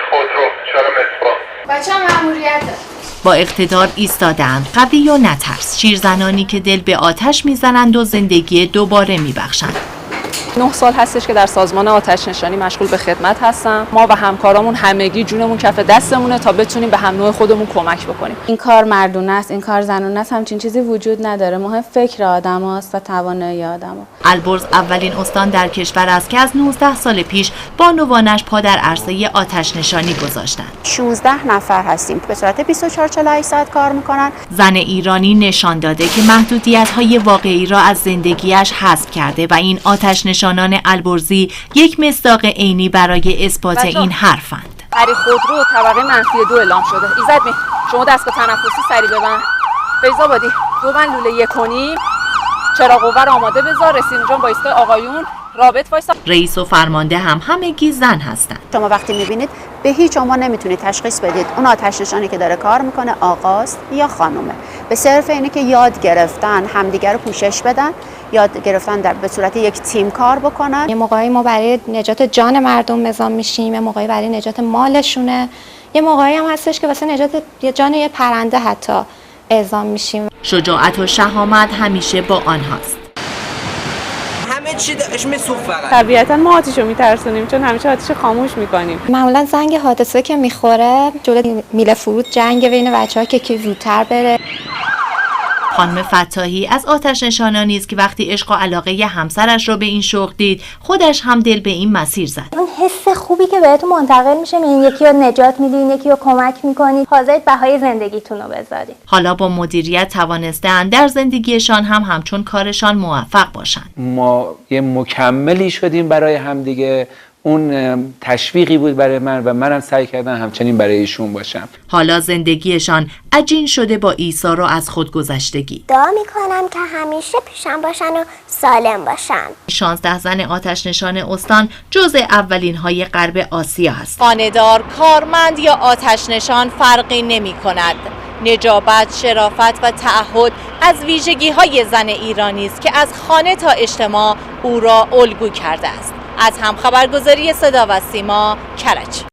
خودرو چرا مصباح بچه‌ها مأموریت داره. با اقتدار ایستادند، قوی و نترس، شیرزنانی که دل به آتش میزنند و زندگی دوباره میبخشند. 9 سال هستش که در سازمان آتش نشانی مشغول به خدمت هستم. ما و همکارامون همگی جونمون کف دستمونه تا بتونیم به هم نوع خودمون کمک بکنیم. این کار مردونه است، این کار زنونه است، همچین چیزی وجود نداره. مهم فکر آدماست و توانایی آدما. البرز اولین استان در کشور است که از 19 سال پیش بانوانش پا در عرصه آتش نشانی گذاشتند. 16 نفر هستیم به صورت 24 ساعت کار میکنن. زن ایرانی نشان داده که محدودیت‌های واقعی را از زندگیش حذف کرده و این آتش نشانان البرزی یک مصداق عینی برای اثبات این حرفند. برای خودرو طبقه -2 اعلام شده. ایزد می شما دستگاه تنفسی سری ببند. فیض‌آبادی 2 لوله 1.5 چراغ قوه آماده بذار. رسیدیم جان با ایستگاه آقایون رابط وایسا. رئیس و فرمانده هم همگی زن هستند. شما وقتی میبینید به هیچ عنوان نمیتونید تشخیص بدید اون آتش نشانی که داره کار میکنه آقاست یا خانومه. به صرف اینه که یاد گرفتن همدیگر رو پوشش بدن، یاد گرفتن در به صورت یک تیم کار بکنن. یه موقعی ما برای نجات جان مردم نظام میشیم، یه موقعی برای نجات مالشونه، یه موقعی هم هستش که واسه نجات جان یه پرنده حتی اعزام میشیم. شجاعت و شهامت همیشه با آنهاست. همه چی داشت میسوخت فقط. طبیعتا ما آتیشو میترسونیم چون همیشه آتیش خاموش میکنیم. معمولا زنگ حادثه که میخوره جلوی میله فرود جنگ بین بچه‌ها که کی زودتر بره. خانم فتاحی از آتش نشانانی است که وقتی عشق و علاقه همسرش را به این شغل دید، خودش هم دل به این مسیر زد. اون حس خوبی که بهتون منتقل میشه، این یکی رو نجات میدین، یکی رو کمک میکنید، حاضرید بهای زندگیتون رو بذارید. حالا با مدیریت توانستند در زندگیشان هم همچون کارشان موفق باشند. ما یه مکملی شدیم برای همدیگه. اون تشویقی بود برای من و منم سعی کردم همچنین برای ایشون باشم. حالا زندگیشان عجین شده با ایثار و از خودگذشتگی. دعا میکنم که همیشه پیشم باشن و سالم باشن. 16 زن آتش نشان استان جزء اولین های غرب آسیا هست. خانه‌دار، کارمند یا آتش نشان فرقی نمی کند. نجابت، شرافت و تعهد از ویژگی های زن ایرانی است که از خانه تا اجتماع او را الگو کرده است. از هم خبرگزاری صدا و سیما، کرج.